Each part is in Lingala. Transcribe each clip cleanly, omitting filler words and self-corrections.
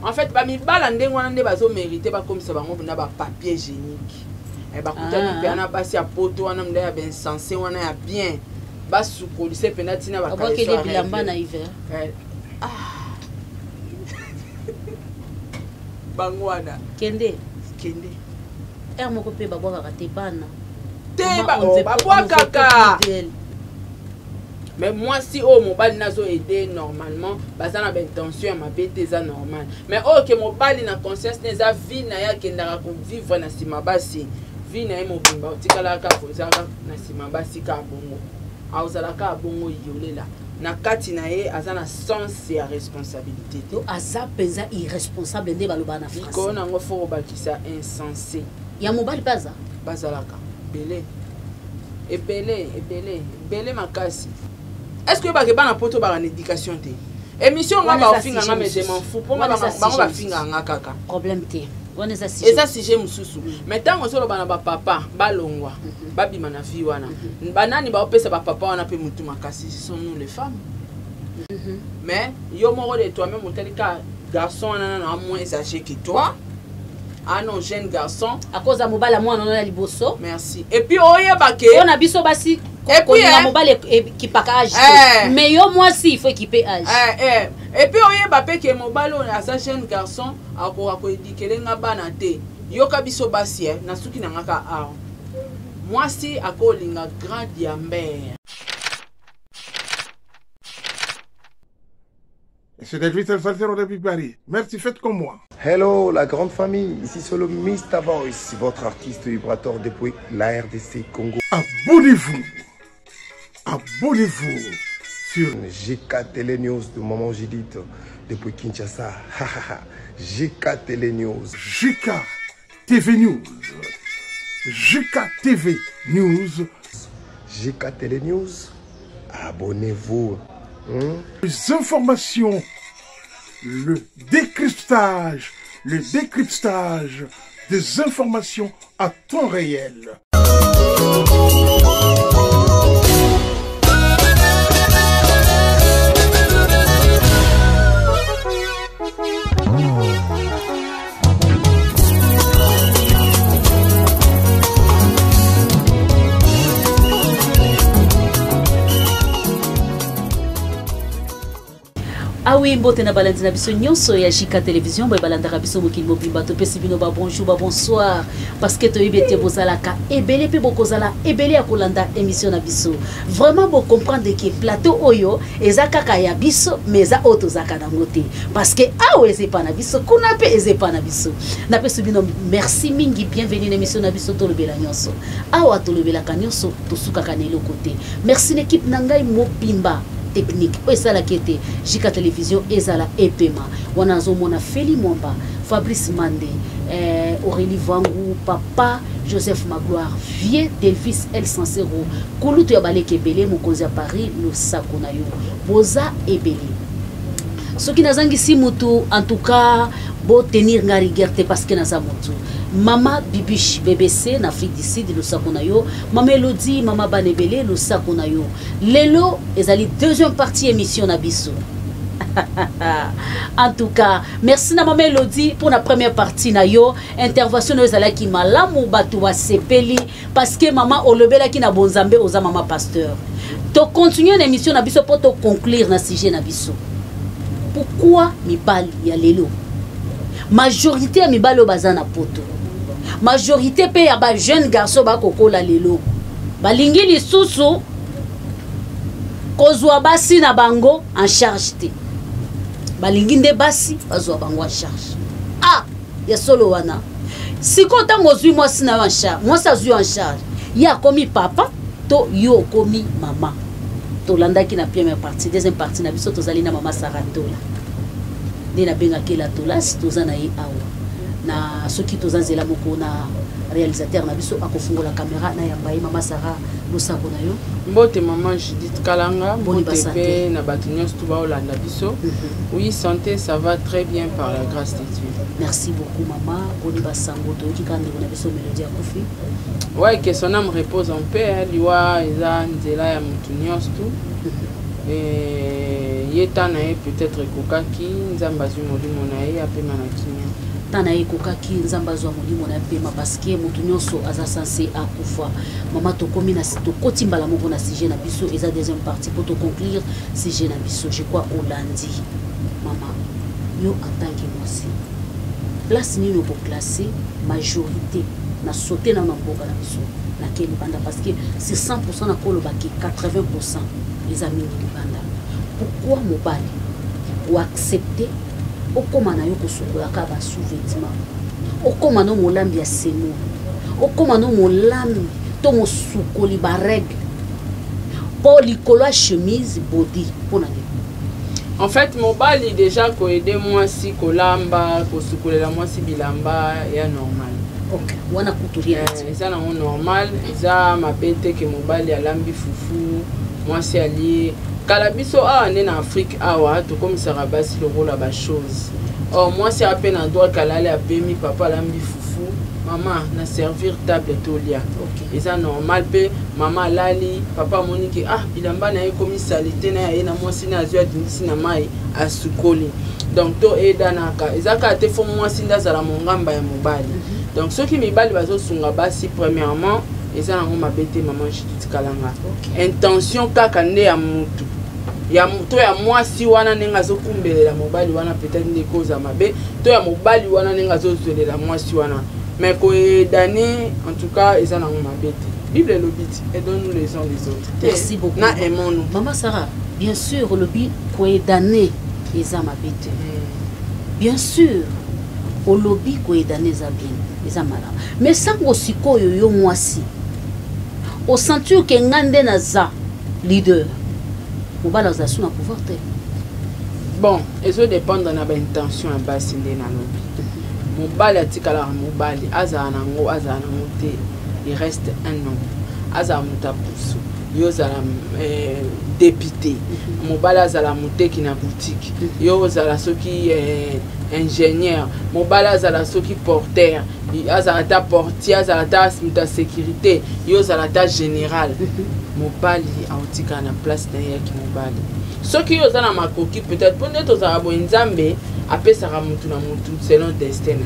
En fait, ba mi balande ngwana nde bazo mériter ba comme ça bango na ba papier hygiénique. Et ba kuta pe na basi ya poto wana mda ya ben sensé wana ya bien. Ba sukolise penati na ba ka. Oboke de bilamba na hiver. Bangwana. Kende. Moko pe babwa ka te bana. Babwa kaka. Mais moi si mobile nazo aider normalement, bazana ben tension ma bête ça normal. Mais que mobile na conscience neza vie na ya kendaka ko vivre na sima basi. Vie na mo bimba tikala ka fozaka na sima basi ka bongo. Auzala ka bongo yolela. Na kati na ye azana sens ya responsabilité. Do aza penza irresponsable nde baloba na France. Ko na ngo fo bakisa insensé. Ya mobile baza bazalaka belé. Belé makasi. Est-ce que tu as une éducation? Émission, mais je m'en fous. Pour moi, problème. Et ça, si j'ai un sous. Maintenant, on a papa, balongwa, babi manafi wana. Banani ba opesa papa wana pe mutu makasi, ce sont nous les femmes. Mais yo moro de toi-même mon tel cas garçon a moins âgé que toi. Ah non, jeune garçon. À cause de mobile à moi on a liboso. Merci. Et puis oye bake. On a biso basi. Et puis la mobile qui pas âge. Mais yo moi si il faut équiper âge. Et puis oye bape que mobile on a sa jeune garçon a ko éduquer nga bana te. Yo ka biso basi na suki na ngaka a. Moi si a ko linga grand diamber. C'est Elvis El Salsero depuis Paris. Merci, faites comme moi. Hello, la grande famille. Ici c'est le Mr Voice, votre artiste vibrateur depuis la RDC Congo. Abonnez-vous. Abonnez-vous sur GK Télé News de Maman Judith depuis Kinshasa. GK Télé News. GK TV News. GK TV News. GK Télé News. Abonnez-vous. Les informations, le décryptage des informations à temps réel. Ah oui, mbote na balandi na biso nyonso ya JK Télévision boy balanda biso mokili mobimba to pesi bino ba bonjour ba bonsoir parce que to yebete bozalaka ebele pe bokozala ebele ya kolanda émission na biso. Vraiment bo comprendre que plateau oyo ezakaka ya biso mais za auto zakana ngote parce que awe ezepa na biso kuna pe ezepa na biso. Na pesi bino merci mingi bienvenue na émission na biso to lobela nyonso. Awa to lobela nyonso to suka kanelo côté. Merci l'équipe nangai mobimba technique ezala kete JK Télévision ezala epema wanazo mona Feli Mwamba Fabrice Mande Aurélie Vangu Papa Joseph Magloire Vieux Delvis El Sansero kulutu ya baleke ebele mokonzi ya Paris le sakonayo boza ebele soki nazangi si mutu en tout cas bo tenir nga rigueur parce que naza mutu Mama Bibiche BBC na Afrique du Sud le sakonayo Mama Elodie Mama Banebele le sakonayo lelo ezali deuxième partie émission na biso. En tout cas merci na Mama Elodie pour la première partie na yo intervention no ezala ki malamu batu wa sepeli parce que mama olobela ki na bonzambe oza mama pasteur to continuer l'émission na biso pour to conclure na sujet na biso. Pourquoi mibali ya lelo majorité ya mibali bazana poto majorité pe ya ba jeune garçon ba kokola lelo balingi lisusu kozwa basi na bango en charge te balingi nde basi bazwa bango en charge ya solo wana siko tango zui mwasi na en charge mwasi azui en charge ya komi papa to yo komi mama to landaki na première partie deuxième partie na biso tozali na mama Saratola de na benga kela tolas tozana yi awa na soki tozanzela moko na réalisateur na biso akofungola caméra na yamba yi mama Sara losako na yo mbote maman Judith Kalanga mbote pe na batunyos tuba olanda biso. Oui, santé ça va très bien par la grâce de Dieu. Merci beaucoup maman boni basango to ki kande na biso mélodie akufi. Ouais, que son âme repose en paix liwa eza nzela ya mutunyos tu. Et Yeta na ye peut-être kokaki nzamba zu molimo na ye apema na kimia. Tana ye kokaki nzamba zu molimo na pema parce que mutu nyonso aza censé akufa. Mama tokomi na sito kotimbala moko na sujet na biso eza deuxième partie pour te conclure sujet na biso je crois au lundi. Maman yo en tant que moi aussi. Place ni yo pour classer majorité na sauter na mboka na biso na keli banda parce que c'est 100% na kolobaki 80% les amis ni banda. Pourquoi mobali ou accepter okoma na yo kosukola ka ba sous-vêtement okoma no molambi ya seno okoma no molambi to mosukoli ba règle pour likolo chemise body pona ni. En fait mobali déjà ko aider moi si kolamba kosukolela moi si bilamba ya normal. OK wana kutulia ça na normal ça mapete ke mobali alambi fufu moi si ali Kalabiso a en Afrique awa to comme ça rabasi le rôle à ba chose. Or moi c'est à peine un droit kalale a pemi papa lambi fufu maman na servir table tolia. OK. Et ça normal pe maman lali papa moniki ah bilamba na comme salité na ye na moi sina azua dindisi na mai asukoli. Donc to eda naka ezaka te fo moi sinda za mongamba ya mobali. Donc ceux qui mibali bazo sunga basi premièrement et ça na ngoma bete maman chiti kalanga. Intention kaka nde ya mutu. Ya muto ya mwasi wana nenga zo kumbelela mobali wana peut-être ne cause mabe to ya mobali wana nenga zo zolela mwasi wana mais ko dani en tout cas ils en ont mabete Bible le bit et donne-nous les uns les autres. Merci beaucoup. Na aimons-nous. Maman Sarah, bien sûr le bit ko dani ils en mabete. Bien sûr au lobby ko dani za bien ils en mala mais sango sikoyo yo mwasi au sentir que ngande na za leader mobala za suna pouvoir te. Bon, et ça dépend de notre intention à base de na lobby. Mobali atikala mobali azana ngo te il reste un homme. Azana mutapusu yo zala député. Mobali azala muteki na boutique. Yo zala soki ingénieur. Mobali azala soki porteur. Azala ta portier, azala ta sécurité. Yo zala ta général. Mobali aotika na place na yaki mobali. Ce qui est dans ma coquille peut-être pour nous tous avoir une nzambe après ça ramutu na mutu selon destin.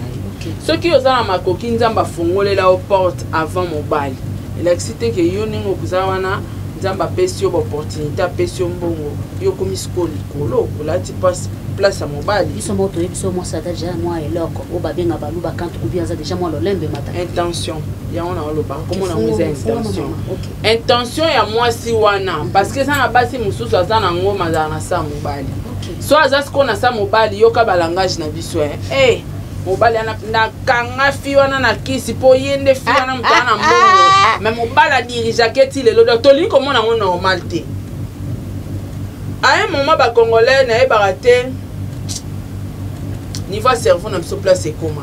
Ce qui est dans ma coquille nzamba fongole la porte avant mobali. Il a excité que yo ningo kuzawana nzamba pesio opportunité pesio mbongo yo komi skoli kolo la ti passe place à mobali. Ils sont moto ils sont moi ça déjà moi et loko o ba benga balu ba quand ou bien ça déjà moi l'olembe mata. Intention. Ya on a le ba comment on a intention. Intention ya moi si wana parce que ça na basi mususu azana ngoma za na sa mobali. So azasi ko na sa mobali yo ka ba langage na biso mobali na kanga fi wana na kisi po yende fi wana mutana mbongo mais mobali a dirige keti le lo toli comment on normal te. À un moment ba congolais na e baraté niveau cerveau na biso place comment.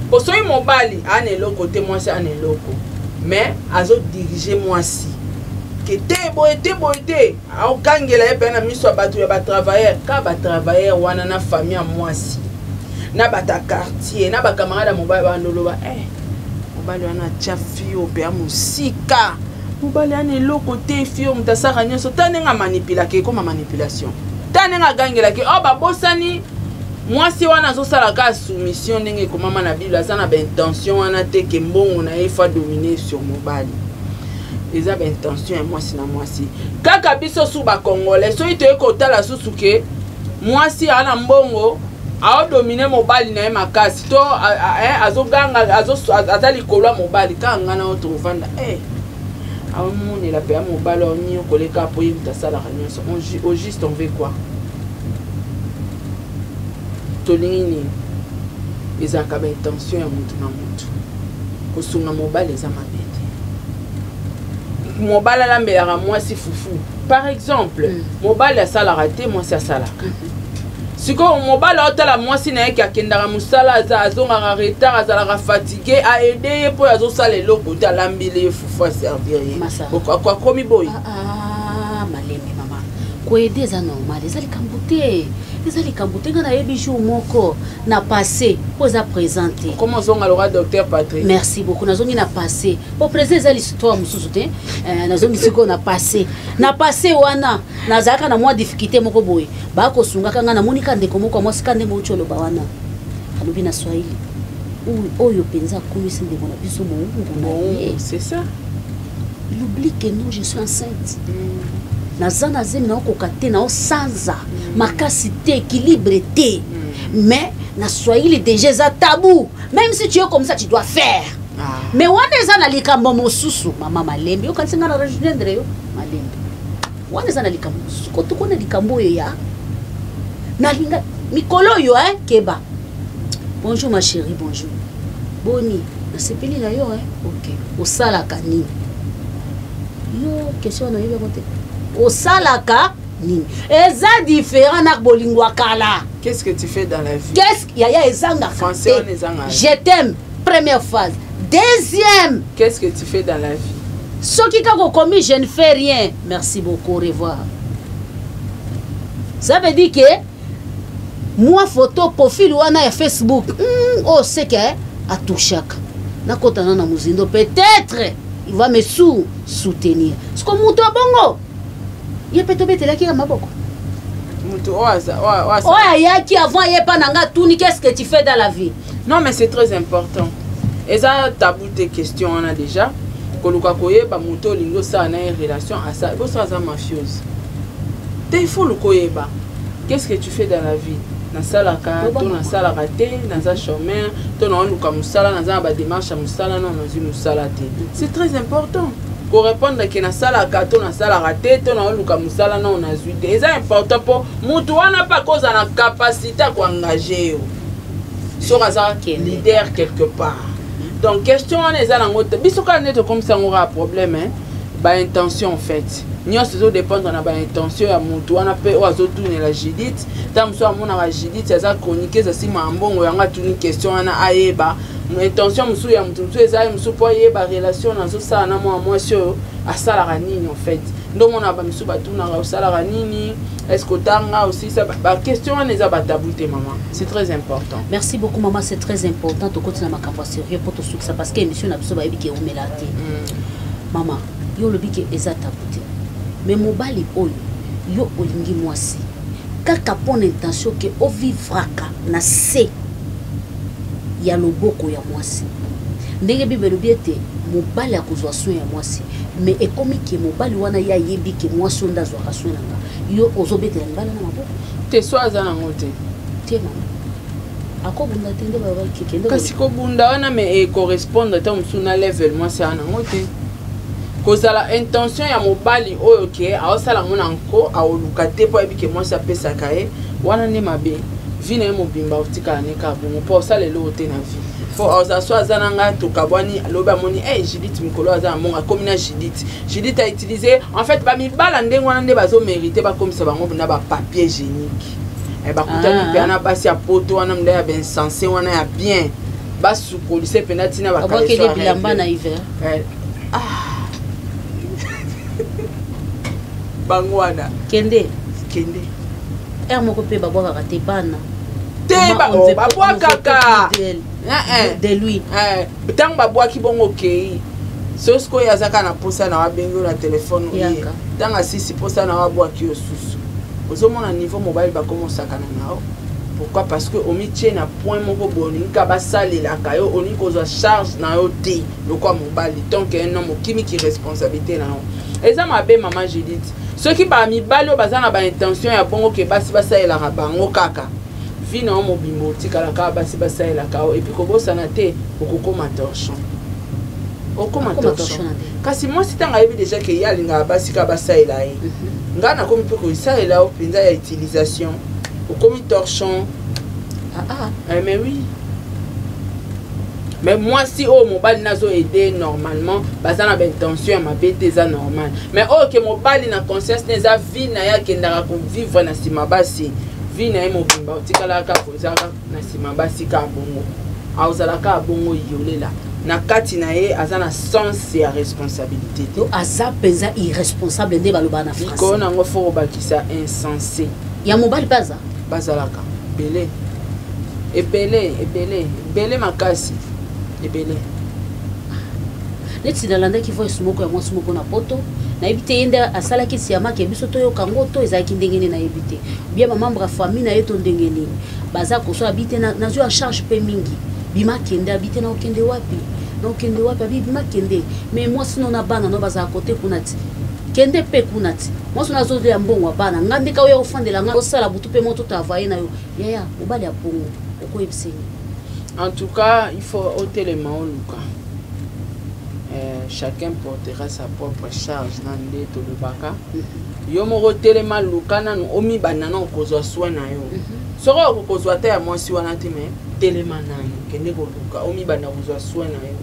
Pour so mobali ane loko te moi c'est ane loko mais azo diriger moi si que te boité au kangela e pena miso batu ya ba travailleur ka ba travailleur wana na famille moi si na bata quartier na ba camarade mobali ba ndoloba mobali wana chafi o pe musika mobali ane loko te fio mtasaka nyoso tanenga manipula ke comme manipulation tanenga gangela ke ba bosani moi si wana zo sala ka soumission ndenge ko mama na Bible ça na ba intention wana te ke mbongo na e fa dominer sur mobali les a ba intention moi si kaka biso su ba congolais so ite ko tala susu ke moi si ana mbongo a dominer mobali na e makasi to azo ganga azo atali kolwa mobali kanga na auto vanda on est la paix mobali on y koleka po yimta sala kanyoso on juste on veut quoi tolingini ezaka ba intention ya mutu na mutu kosunga mobali eza mabete mobali alambelaka mwasi fufu par exemple mobali asalaka te mwasi asalaka siko mobali otala mwasi na yeke akendaka mosala azongaka retard azalaka fatigué aede ye mpo azosala eloko te alambeli ye fufu aservir ye akomi boye malembe mama koede eza normal eza likambo te ça les camboutins na yebi jour moko na passé pour ça présenter. Comment sont alors docteur Patrick? Merci beaucoup. Nous avons passé. Pour présenter l'histoire, nous avons passé. Na passé wana na zaka na moi difficulté moko boy. Ba ko sunga kanga na monika ndeko moko mo sikande mo cholo ba wana. Alobi na Swahili. Oyo penza komisi ndeko na biso mo nguna. C'est ça. Il oublie que non, je suis enceinte. Nazana zemi na okokate na osanza. Makasi te, équilibre te. Mais na Swahili déjà ça tabou. Même si tu es comme ça, tu dois faire. Mais on est en alikambo mosusu, maman malembe. Yo kansinga na rejoindre yo malembe. On est en alikambo mosusu. Ko tukona likambo yo ya. Na linga mikolo yo keba. Bonjour ma chérie, bonjour. Boni, na sepeli na yo OK. Osalaka nini? Yo question na yo bonte. Osalaka nini? Eza différent na bolingo kala. Qu'est-ce que tu fais dans la vie? Qu'est-ce qu'il y a ezanga français on ezanga. Je t'aime, première phase. Deuxième, qu'est-ce que tu fais dans la vie? Ce qui a commis, je ne fais rien. Merci beaucoup, au revoir. Ça veut dire que moi photo profil ou na Facebook. Oh c'est que à tout chaque. Na kota na muzindo peut-être il va me soutenir. Ce que muto bongo. Il peut te mettre là qui a maboko. Yaki avant qu'est-ce que tu fais dans la vie? Non mais c'est très important. Et ça tabou tes questions on a déjà. Koluka koye ba muto lingo ça na relation à ça. Bo ça mafieuse. Il faut le koyeba. Qu'est-ce que tu fais dans la vie? Na salaka, to na salaka te, na za chômeur, to na luka musala, na za ba démarche musala non na zu musala te. C'est très important. Pour répondre que na salaka to na salaka te, to na luka musala non na zu te. C'est important pour mutu wana pas cause na capacité à engager yo. Sur un leader quelque part. Donc question on est à l'angote. Biso ka net comme ça on aura problème ba intention en fait. Nous ça dépend de la intention ya mutu wana pe oazo tourner la Judith. Tam so amona la Judith ça chroniquer ça si mambongo yanga tuni question ana ayeba. Intention musu ya mutu eza musu po yeba relation na zo ça na moi sur à sala nini en fait. Donc on a ba musu ba tuna na sala nini. Est-ce que tanga aussi ça ba question on est à batabouté maman. C'est très important. Merci beaucoup maman, c'est très important to continuer ma capacité sérieux pour tout ça parce que émission na biso ba yebi ke omelate. Maman, yo lobi ke eza tabouté. Mais mobali oyo yo olingi mwasi kaka pon intention que o vivraka na se ya loboko ya mwasi ndenge bible lobiete mobali akozwa soin ya mwasi mais ekomi ke mobali wana ya yebi ke mwasi ndazwa ka soin nanga yo ozobetela mbala na maboko te soaza na ngote te mama akobunda tende baba kikende kasi ko bunda wana mais correspondre ta msuna level mwasi ana ngote kozala intention ya mobali oyo ke aosala mona nko aoluka te po ebike mwasi apesaka ye wana ne mabe vi na ye mobimba otikala ne ka bongo po osalelo te na vi po azo aza nanga tokabwani alobi amoni Judith mikolo aza na mongo akomi na Judith a utilisé en fait bamibala ndenge wana nde bazomérite bakomisa bango na bapapier génique bakutani mpe ana basi ya poto wana mnda ya bensense wana ya bien basukolise mpena ntina bakele bilamba na hiver bangwana kende moko pe babwaka te bana te babwakaka de lui ntango babwaki bongo kei sosko oyo azaka na posa na wabengi oyo na telefone oye ntango asisi posa na wabwaki yo susu ozomona niveau mobali bakomosakana nao. Pourquoi? Parce que omitie na point moko bolingi ka basalelaka yo olingi kozwa charge na yo te lokwa mobali donc un homme okimi ki responsabilité na yo. Eza mabe maman Judith. Ceux qui ba mibali baza na ba intention ya bongo ke basi basalelaka bango kaka. Vi na mobimbo tikala ka basi basalelaka et puis kobosana te okokoma torchon. Okoma torchon. Kasi moi si tanga yebi déjà ke yalinga basi ka basalela ye. Ngana komi pe ko isalela o penza ya utilisation. Au commis torchon. Mais oui. Mais moi si mon bali nazo aider normalement, bazana ba intention ma bête ça normal. Mais que mon bali na conscience neza vie na ya kendaka ko vivre na sima basi. Vie na mo bimba otikala ka kozaka na sima basi ka bongo. Aozala ka bongo yolela. Na kati na ye azana sens ya responsabilité. To aza penza irresponsable nde baloba na France. Ko na ngo fo bakisa insensé. Ya mobali baza bazalaka belé ebele makasi ebele neti nalandaki voice moko ya mwasi moko na poto nayebi te ye nde asalaki siamaki biso toyoka ngo to ezalaki ndenge nini nayebi te bien bamembre ya famille na ye to ndenge nini baza kosoa abi te nazwi ya charge mpe mingi bima kende abi te naokende wapi abi bima kende mais mwasi no na bana no bazala kote kuna ti kende mpe kuna ti mwasi no azolia mbongo ya bana nga ndeka oyo ofandela nga osala butu mpe moto travaye na yo yaya mobali ya bongo okoyebiseni. En tout cas il faut otelema oluka. Chacun portera sa propre charge dans le tolobaka. Yo moko telema lukana no omi banana okozwa soin na yo. Soko okozwa ta ya mwasi wana te me telema na yo kende ko luka omi banana okozwa soin na yo.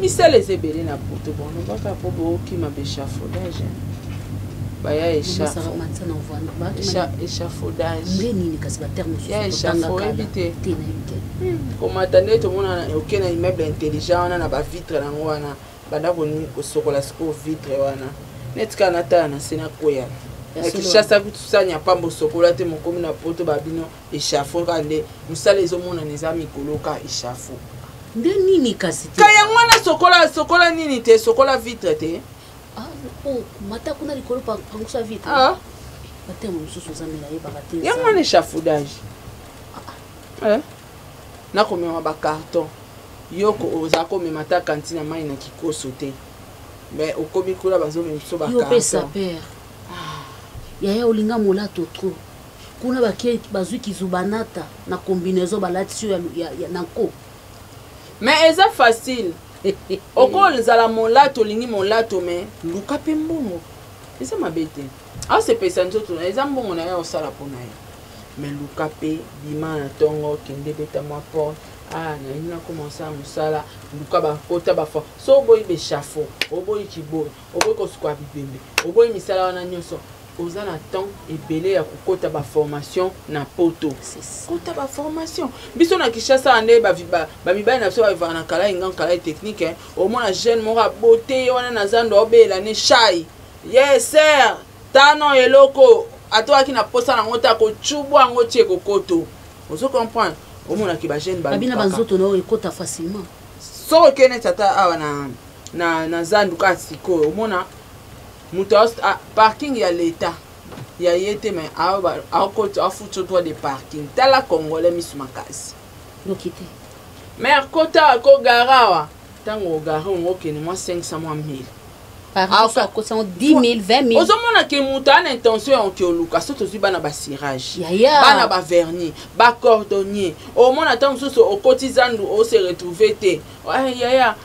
Misele zebele na poto bono baka po bo ki ma béchafaudage. Baya échafaudage. Ndeni kasi ba terme so échafaudage. Comme attendez tout le monde aucun immeuble intelligent na ba vitre na ngwana. Banda boni kosokola siko vitre wana netika nata na sena koya kishasa kutusanya pambo sokola te mokomi na poto babino échafo kande musala ezomona neza mikoloka échafo nde nini kasi te kaya ngwana sokola nini te sokola vitre te mata kuna likolo pangusa vitre bate mo mususu zamela ye bakate ya ngwana échafaudage na komema ba carton yoko ozako memata kantine mai na kikoso te mais okomi kula bazo memso ba yo pesa père yaya olinga molato trop kuna bakie bazwi kizubanata na combinaison balati ya nako mais eza facile okol zala molato lingi molato mais luka pe mbongo eza mabete se pesa nzoto eza mbongo na ya osala pona ye mais luka pe bima na tongo kende beta mwa porte na commencé à musala luka ba kota ba fa so boy be chafo oboy kibo oboy ko sukwa bibembe oboy misala wana nyonso oza na temps ebele ya kokota ba formation na poto kota ba formation biso na Kishasa ande ba mibali na biso ba na kala inga kala technique au moins la jeune mora beauté wana na zando obela ne shai yes sir tano eloko atoaki na posa na ngota ko chubwa ngotie kokoto ozo comprendre omona ki ba jeune ba bina banzoto no ekota facilement so kene tata awa na zandu ka siko omona muto parking ya l'état ya yete mais awa akota afuto droit de parking tala congolais misumakazi lokite mais kota ko garawa tango garo ngokene moi 500 mois 1000 par ça coûte 10 000 20 000 ozomona ke mutu ana intention ke oluka so tozwi bana ba cirage bana ba vernis ba cordonnier omona tant mosusu okoti zandu o se retrouver te yaya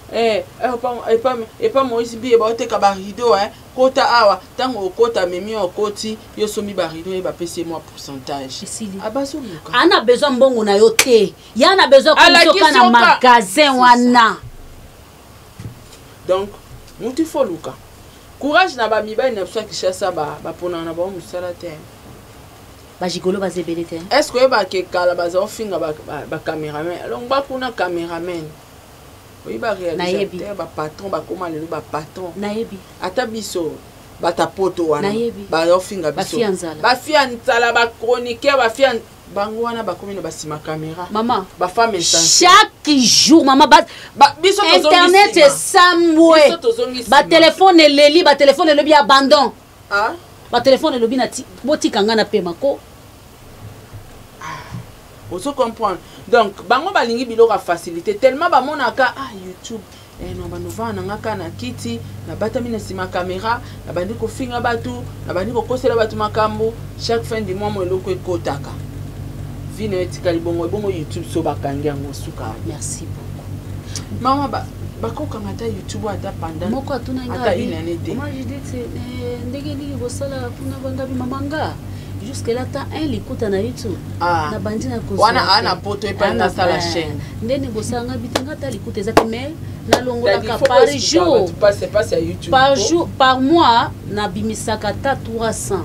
pas Moïse bi ba oteka ba rideau kota awa tango okota memi okoti yo somi ba rideau e ba pese moi pourcentage abazoluka ana besoin mbongo na yo te ya na besoin kosoka na magasin wana donc mutu faut luka courage na ba mibali na biso Kishasa ba pona na ba musala te ba jigolo ba zebele te est-ce que ba ke kala ba zo finga ba cameraman alors ba kuna cameraman oui ba réalisateur ba patron ba koma lelo ba patron nayebi ata biso ba tapoto wana ba zo finga biso ba fianzala ba chroniqueur ba fian bango wana ba komi na ba sima caméra maman ba femme chaque jour maman biso internet samwe ba téléphone eleli ba téléphone elobi abandon ba téléphone elobi na botika nga na pema ko ozo comprendre donc bango balingi biloko facilité tellement ba monaka YouTube no banova na ngaka na kiti na batami na sima caméra na bandi ko finga batu na bandi ko kosela batu makambo chaque fin du mois mo eloko ekotaka vino etikali bongo YouTube so bakangi yango suka. Merci beaucoup mama bakoka ngata YouTube ata pendant moko atuna ata une année te moi je dis ndenge li bosala kuna bangabi mamanga jusque là ta un likuta na YouTube na bandi na kozo wana ana poto epa na sala chaîne ndeni bosanga bitinga ta likuta ezaka mais na longola ka par jour par jour par mois na bimisaka ta 300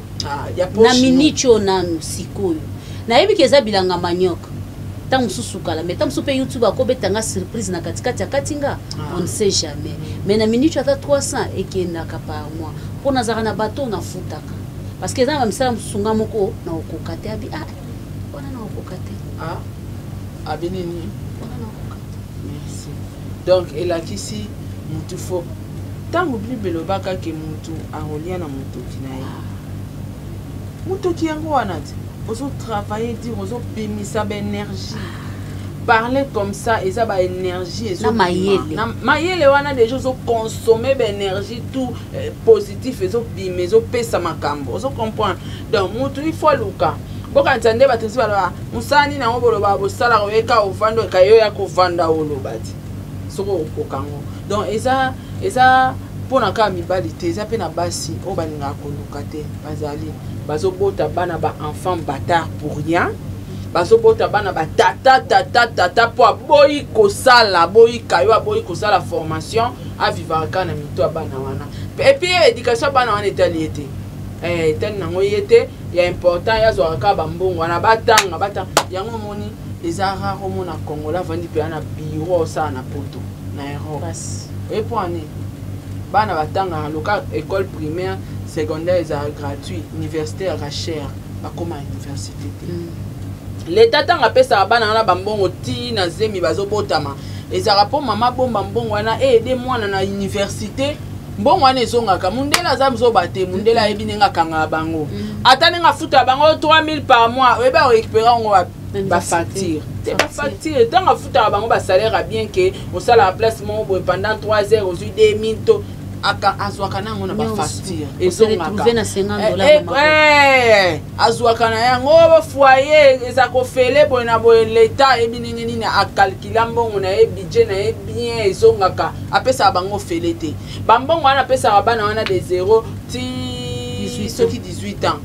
na minicho na sikoyo na yebi keza bilanga manyoka tant mususu kala mais tant musupe YouTube akobetanga surprise na katikati ya katinga on ne sait jamais mais na minicho ata 300 ekendaka par mois pona zaka na bateau na futaka parce que za misala musunga moko na okokate abi Ah, abinini. Merci. Donc, et là, ici, mutu faut. Tant oublie belobaka que mutu arolia na mutu kinaye. Mutu ki yango wanati. Ozo travailler dire ozo bimisa ba énergie. Parler comme ça et ça ba énergie et ça mayele wana des choses consommer ba énergie tout positif et ça bimé zo pesa makambo. Ozo comprendre. Donc mutu il faut luka. Boka ntande batesi bala musani na ngobolo ba bosala weka ovando kayo ya kovanda olobati. Soko okokango. Donc et ça pour na ka mibali te ça pe na basi o baninga koluka te bazali bazobota bana ba enfant bâtard pour rien bazobota bana ba tata po boyi kosala boyi kayo boyi kosala formation a vivre kana mito bana wana et puis éducation bana wana etaliete tel nango yete ya important ya zo ka bambongo wana batanga yango moni ezara romo na Congo la vandi pe na bureau ça na poto na Europe et pour année bana batanga local école primaire secondaire est gratuit université à cher pas comme à université l'état tanga pesa bana na bambongo ti na zemi bazobotama ezara po mama bomba mbongo wana aider mwana na université mbongo wana ezongaka mundela za mzobate mundela ebinenga kanga bango atane nga futa bango 3000 par mois eba récupérer ngo ba facture ba facture tanga futa bango ba salaire bien que on sala placement pendant 3 heures aux 2000 to aka azwaka nango na ba facture ezongaka azwaka na yango ba foyer ezako fele bona bo l'état ebinenge nini a calculer mbongo na e budget na e bien ezongaka apesa bango fele te bambongo wana pesa bana wana de 0 ti soki 18 ans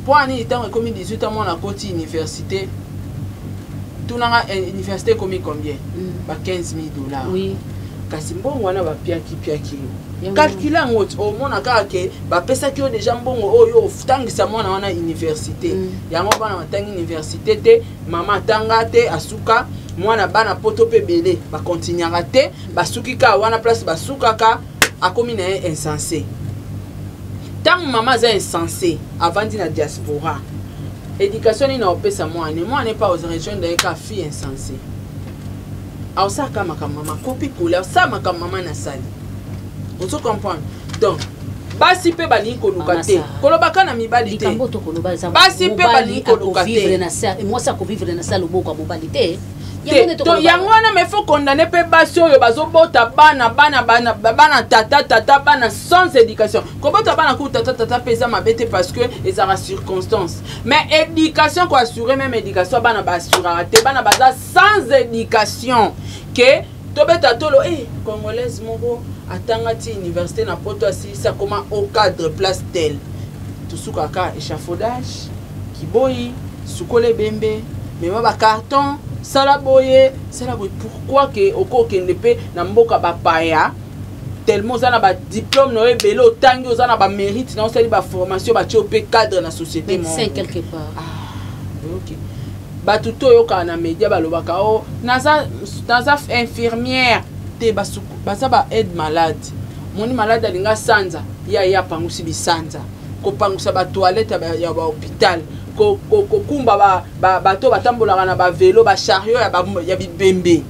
pour ani tant comme 18 ans mona koti université tunanga université comme combien ba $15,000 oui kasi mbongo wana ba piaki calculer ngot au mona ka ke ba pesa ki déjà mbongo oyo futangisa mwana wana université yango bana matangi université te mama tanga te asuka mwana bana poto pe belé ba continuera te basuki ka wana place basuka ka akomi na insensé tant maman za insensé avant di na diaspora éducation ni na opesa mwana n'est pas aux régions de ka fille insensé au ça kama maman copie couleur ça maka maman na sali on se comprend donc basi pe bali koluka te kolobaka na mibali te basi pe bali koluka te moi ça ko vivre na sala boko mobali te to yango wana me faut condamner pe basi oyo bazobota bana tata bana sans éducation kobota bana ku tata pesa mabete parce que les ara circonstances mais éducation ko assurer même éducation bana ba assurer te bana baza sans éducation que tobeta tolo congolaise moko atangati université na poto asilisa comment au cadre place tel tusuka ka échafaudage kiboyi sukole bembe mais ba carton sala boye pourquoi que okokende pe na mboka bapaya tellement za na ba diplôme no ebele otangi oza na ba mérite na osali ba formation ba tiope cadre na société mo c'est quelque part OK batuto yoka na média balobaka o naza infirmière te basuku baza ba aide malade moni malade alinga sanza ya pangusi bisanza ko pangusa ba toilette ya ba hôpital ko kumba bato batambolaka na ba vélo ba chariot ya bibembe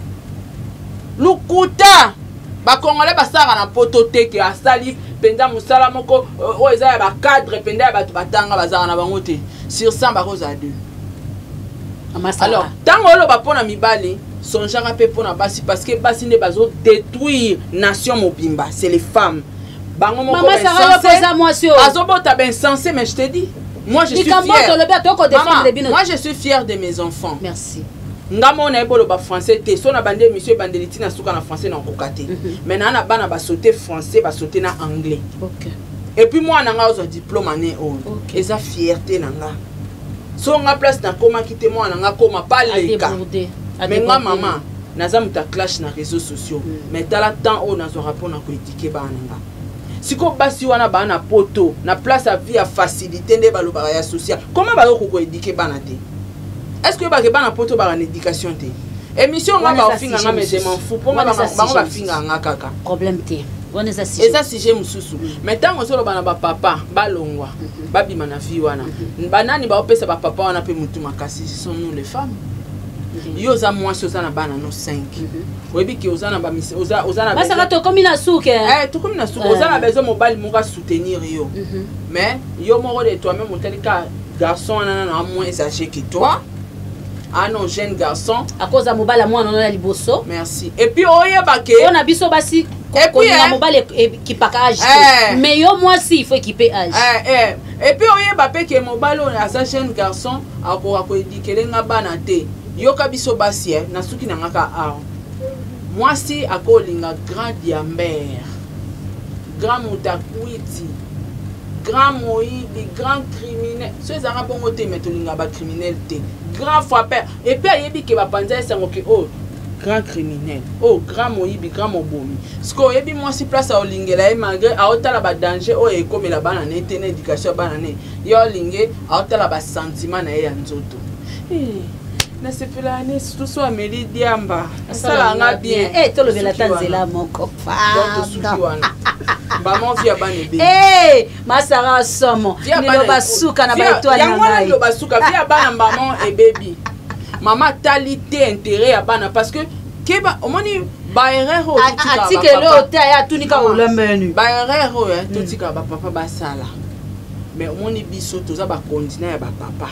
lukuta ba congolais basaka na poto teke asali penda musala moko o eza ya ba cadre penda ya bato batanga bazaka na bango te sur 100 bakoza 2 alors tango lo ba pona mibali sonjaka pe pona basi parce que basi ne bazo détruire nation mobimba c'est les femmes bango moko bazobota ben sensé mais je te dis moi je suis fière moi je suis fière de mes enfants merci ngamo na ebolo ba français te so na bande monsieur bandeliti na suka na français na kokate mais na bana ba sauter français ba sauter na anglais OK et puis moi na nga ozo diplôme année on eza fierté na nga so nga place na koma kite moi na nga koma pas leka mais nga maman naza muta clash na réseaux sociaux mais tala temps o nazo rapport na ko éduquer bana nga siko basi wana bana poto na place à vie à facilité nde balobaka ya social comment ba ko éduquer bana te est-ce que ba ke bana poto ba na éducation te émission nga ba finga nga mais je m'en fous pour moi ba finga nga kaka problème te Et ça sujet mususu. Maintenant on solo bana ba papa balongwa babima na vie wana. Banani ba opesa ba papa wana pe mutu makasi sont nous les femmes. Yo za moi soza na bana no 5. Webi ki oza na ba misi oza na ba saka to komi na souke. To komi na souke oza na besoin mobile monga soutenir yo. Mais yo moro de toi même tel ka garçon na moins âgé que toi. Ah non, jeune garçon. À cause de mobile, moi, on a liboso. Merci. Et puis, on y a baqué. On a biso basi. Et puis, on a mobile qui pack âge. Mais yo, moi, si, il faut équiper âge. Et puis, on y a baqué que mobile, on a sa jeune garçon. À quoi dit que l'enga banate. Yo kabiso basi, na suki na ngaka a. Moi, si, à quoi l'inga grand diamber. Grand moutakuiti. Grand moïbi, grand criminel. Ceux arabes ont été mettre l'inga ba criminel te. Grand frappeur. Et puis il y a des gens qui oh grand criminel, oh grand moïbi, grand mobomi. Ce que y a moi si place à olingela malgré à autant la danger oh et comme la banane était éducation banane. Y a olingé à autant la sentiment na ya nzoto. Na se fait l'année tout soit Amélie Diamba. Ça la bien. Eh to le vela tanzela mon copain. Donc souki wana. Ba mon via bane be. Eh masara somo. Ni lo basuka na ba étoile na ngai. Lo basuka via bana maman et baby. Maman talité intérêt à bana parce que keba omoni ba erreur tutika. Atike lo ta ya tunika o lemenu. Ba erreur tutika ba papa ba sala. Mais omoni biso toza ba continuer ba papa.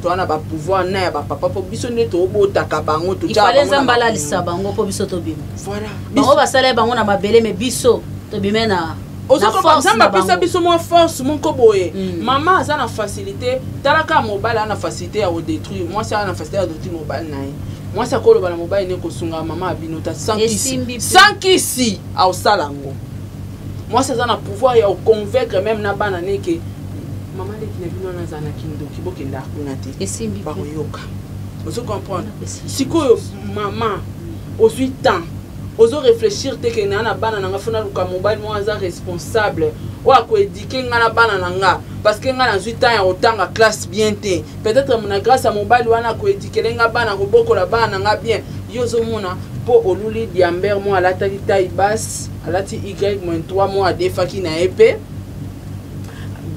On a pas pouvoir na ba papa po biso ne to botaka bango to ja bango. Il fallait zambala lisa bango po biso to bima. Voilà. Bango ba sala bango na mabele mais biso to bimena. Ozo ko zamba pesa biso mo force mon koboye. Maman ça na facilité, talaka mobile na facilité à détruire. Moi ça na facilité à détruire mobile na. Moi ça ko lo bana mobile ne ko sunga maman abinota sans kisi au salango. Moi ça na pouvoir ya convaincre même na bana ne que maman les qui ne viennent pas à Kindo, qui boque n'a pas été. Et si bien. Vous comprenez? Si quoi maman, aux 8 ans, aux réfléchir te que na banana nga fona luka mobile moi za responsable. Ou à quoi éduquer nga banana nga parce que nga na 8 ans ya autant la classe bien te. Peut-être mon grâce à mobile wana ko éduquer nga bana ko boko la bana nga bien. Yo zo mona po oluli diamber moi la taille basse, la ti y-3 mois defaki na épée.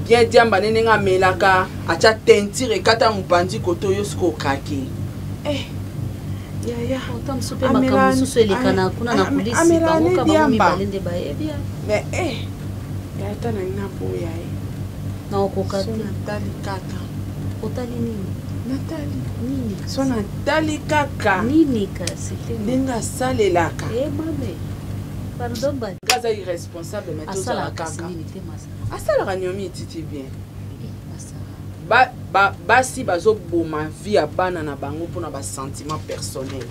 Bien diamba nenga melaka acha tentire kata mupandi koto yosko kake ya otam super makamu susu elekana kuna na polisi bango kama mimi balende ba bien mais ya tana ina po ya na okokati Natali kaka otali nini Natali nini so Natali kaka nini kasi ndinga salelaka mame pardon ba gaza irresponsable mais tout ça kaka asala ranyomi titi bien basi bazo boma vie ya bana na bango pona ba sentiment personnel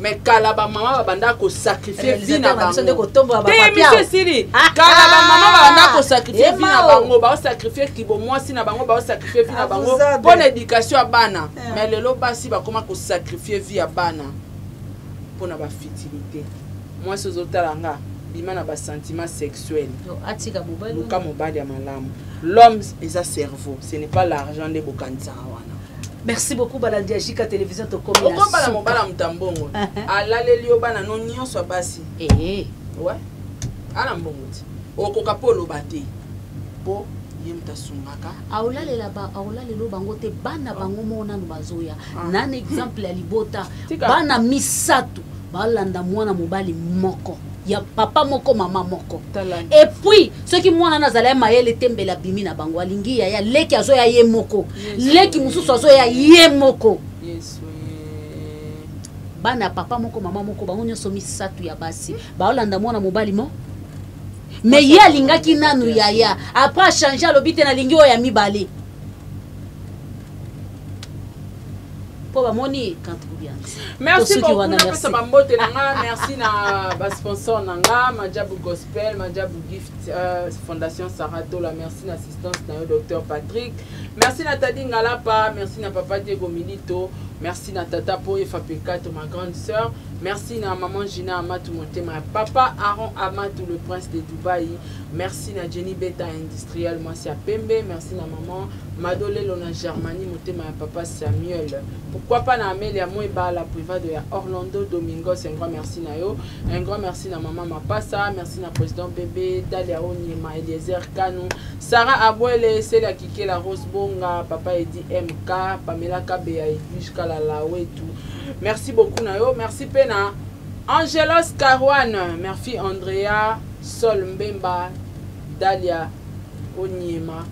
mais kala ba mama banda ko sacrifier vie na bango monsieur Siri kala ba mama banda ko sacrifier vie na bango ba sacrifier kibo mwasi na bango ba sacrifier vie na bango pour l'éducation ya bana mais lelo basi ba koma ko sacrifier vie ya bana pona ba fertilité moi ce zotalanga bima na ba sentiment sexuel atika mobile luka mobile ya malamu. L'homme est un cerveau, ce n'est pas l'argent de Bokanza. Merci beaucoup Balandi Ajika télévision to comme la. Pourquoi la mobile am tambongo? Ala lelio bana no nyonso basi. Ouais. Ala mbongo. Okoka polo bate. Po yemta sungaka. Aula lelo bango te bana bango mona no bazoya. Nan exemple ya libota bana misatu balanda mwana mobali moko. Ya papa moko mama moko et puis ceux qui mwana nazala mayele tembela bimi na bango alingi ya leki azo ya ye moko leki mususu azo ya ye moko bana papa moko mama moko bango nyonso misatu ya basi baolanda mwana mobali mo mais ye alingaki nanu ya après changer alobite na lingi oyo ya mibale pour bamoni quand bien. Merci beaucoup na pesa bambote nanga merci na ba sponsor nanga Majabu Gospel Majabu Gift Fondation Saratola merci na assistance na docteur Patrick merci na Tadi Ngalapa merci na papa Diego Milito merci na tata Poye Fapekato ma grande sœur merci na maman Gina Amatou Montema papa Aaron Amatou le prince de Dubaï merci na Jenny Beta industriel moi c'est à Pembe merci na maman Madole Lona Germanie Montema papa Samuel. Pourquoi pourquoi pas na Amélia Moeba la privée de Orlando Domingos, un grand merci na yo, un grand merci na maman Mapassa, merci na président bébé Dalia Onyema, Eliezer Kanou, Sarah Abouele, c'est la Kike la Rose Bonga, papa Edi MK, Pamela Kabea Edwige Kalalawe et tout. Merci beaucoup na yo, merci Pena. Angelos Carouane, merci Andrea Sol Mbemba, Dalia Onyema,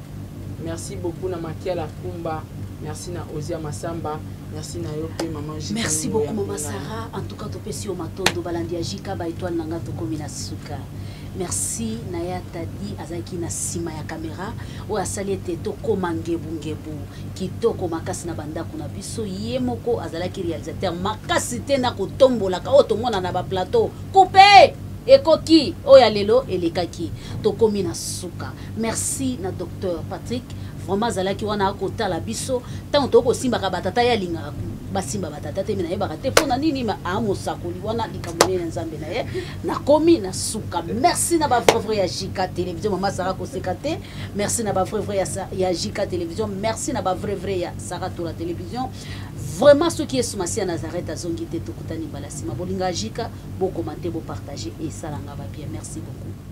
merci beaucoup na Makia La Kumba, merci na Ozia Masamba, merci na yo pe maman Jika. Merci beaucoup maman Sarah, en tout cas to pesi o matondo balandia Jika ba étoile nanga to komina suka. Merci Naya Tadi azaki na sima ya kamera o asali ete to komangebu ngebu kitoko makasi na bandako na biso ye moko azalaki réalisateur makasi te na kotombola ka oto mona na ba plateau coupé ekoki oya lelo elekaki to komina suka. Merci na docteur Patrick vraiment azalaki wana akotala biso tanto ko simba ka batata ya linga basimba batata te mina yebaka te pona nini ma amosakoli wana likamone nzambe na ye na komi na suka. Merci na ba vrai ya Jika télévision maman Sarah Kosekate, merci na ba vrai ya Jika télévision, merci na ba vrai ya Sarah to la télévision. Vraiment ceux qui est soumasi à Nazareth azongi te tokutani balasima bolinga Jika bo commenter bo partager et ça langa ba bien. Merci beaucoup.